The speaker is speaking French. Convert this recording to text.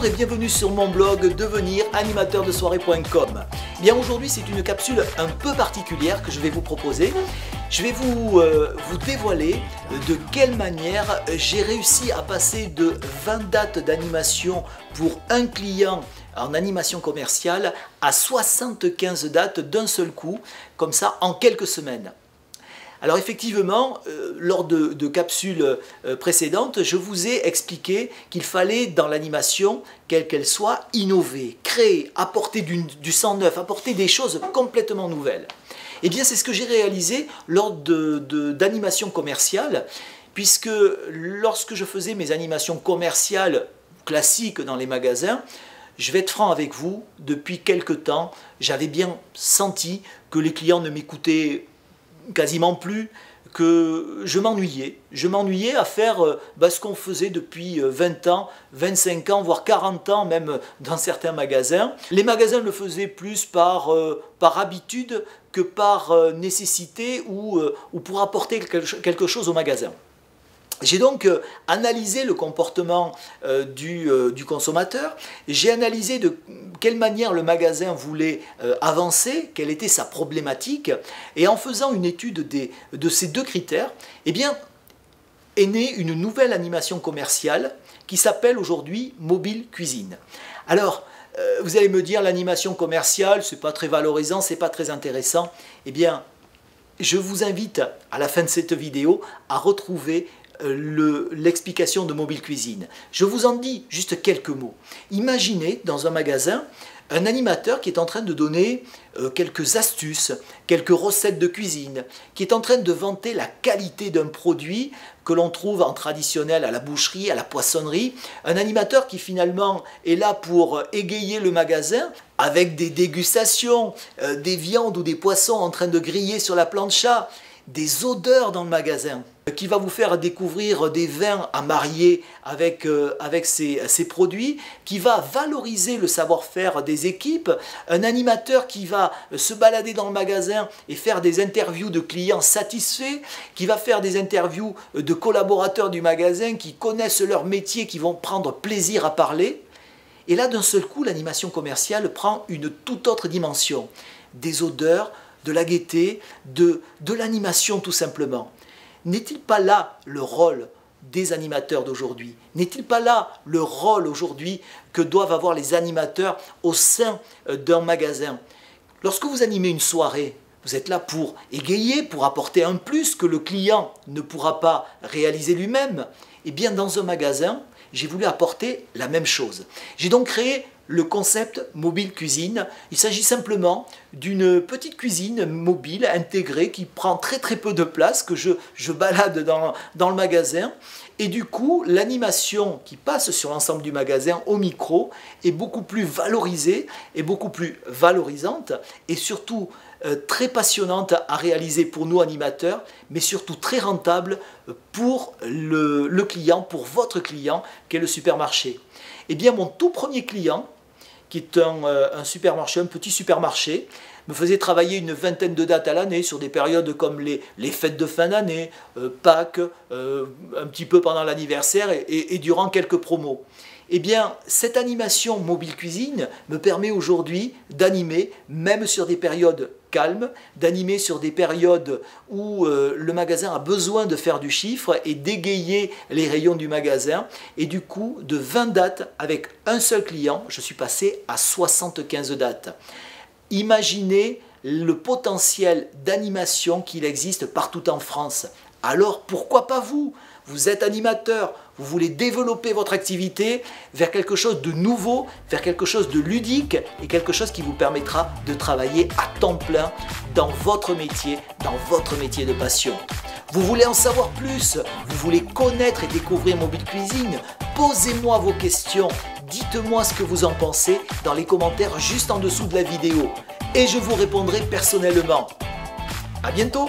et bienvenue sur mon blog deveniranimateurdesoirée.com. Bien aujourd'hui c'est une capsule un peu particulière que je vais vous proposer. Je vais vous dévoiler de quelle manière j'ai réussi à passer de 20 dates d'animation pour un client en animation commerciale à 75 dates d'un seul coup, comme ça en quelques semaines. Alors effectivement, lors de capsules précédentes, je vous ai expliqué qu'il fallait dans l'animation, quelle qu'elle soit, innover, créer, apporter du sang neuf, apporter des choses complètement nouvelles. Et bien c'est ce que j'ai réalisé lors d'animations commerciales, puisque lorsque je faisais mes animations commerciales classiques dans les magasins, je vais être franc avec vous, depuis quelque temps, j'avais bien senti que les clients ne m'écoutaient quasiment plus, que je m'ennuyais. Je m'ennuyais à faire ce qu'on faisait depuis 20 ans, 25 ans, voire 40 ans, même dans certains magasins. Les magasins le faisaient plus par habitude que par nécessité ou pour apporter quelque chose au magasin. J'ai donc analysé le comportement du consommateur, j'ai analysé de quelle manière le magasin voulait avancer, quelle était sa problématique, et en faisant une étude de ces deux critères, eh bien, est née une nouvelle animation commerciale qui s'appelle aujourd'hui Mobile Cuisine. Alors, vous allez me dire, l'animation commerciale, c'est pas très valorisant, c'est pas très intéressant. Eh bien, je vous invite à la fin de cette vidéo à retrouver l'explication de Mobile Cuisine. Je vous en dis juste quelques mots. Imaginez dans un magasin un animateur qui est en train de donner quelques astuces, quelques recettes de cuisine, qui est en train de vanter la qualité d'un produit que l'on trouve en traditionnel à la boucherie, à la poissonnerie. Un animateur qui finalement est là pour égayer le magasin avec des dégustations, des viandes ou des poissons en train de griller sur la plancha, des odeurs dans le magasin, qui va vous faire découvrir des vins à marier avec ces produits, qui va valoriser le savoir-faire des équipes, un animateur qui va se balader dans le magasin et faire des interviews de clients satisfaits, qui va faire des interviews de collaborateurs du magasin qui connaissent leur métier, qui vont prendre plaisir à parler. Et là, d'un seul coup, l'animation commerciale prend une toute autre dimension. Des odeurs, de la gaieté, de l'animation tout simplement. N'est-il pas là le rôle des animateurs d'aujourd'hui? N'est-il pas là le rôle aujourd'hui que doivent avoir les animateurs au sein d'un magasin? Lorsque vous animez une soirée, vous êtes là pour égayer, pour apporter un plus que le client ne pourra pas réaliser lui-même. Eh bien, dans un magasin, j'ai voulu apporter la même chose. J'ai donc créé le concept Mobile Cuisine. Il s'agit simplement d'une petite cuisine mobile intégrée qui prend très peu de place, que je balade dans le magasin. Et du coup, l'animation qui passe sur l'ensemble du magasin au micro est beaucoup plus valorisée et beaucoup plus valorisante et surtout très passionnante à réaliser pour nous animateurs, mais surtout très rentable pour le client, pour votre client, qui est le supermarché. Eh bien, mon tout premier client, qui est un supermarché, un petit supermarché, me faisait travailler une vingtaine de dates à l'année sur des périodes comme les fêtes de fin d'année, Pâques, un petit peu pendant l'anniversaire et durant quelques promos. Eh bien, cette animation Mobile Cuisine me permet aujourd'hui d'animer, même sur des périodes calmes, d'animer sur des périodes où le magasin a besoin de faire du chiffre et d'égayer les rayons du magasin. Et du coup, de 20 dates avec un seul client, je suis passé à 75 dates. Imaginez le potentiel d'animation qu'il existe partout en France. Alors pourquoi pas vous? Vous êtes animateur, vous voulez développer votre activité vers quelque chose de nouveau, vers quelque chose de ludique et quelque chose qui vous permettra de travailler à temps plein dans votre métier de passion. Vous voulez en savoir plus, vous voulez connaître et découvrir Mobile Cuisine, posez-moi vos questions, dites-moi ce que vous en pensez dans les commentaires juste en dessous de la vidéo et je vous répondrai personnellement. À bientôt!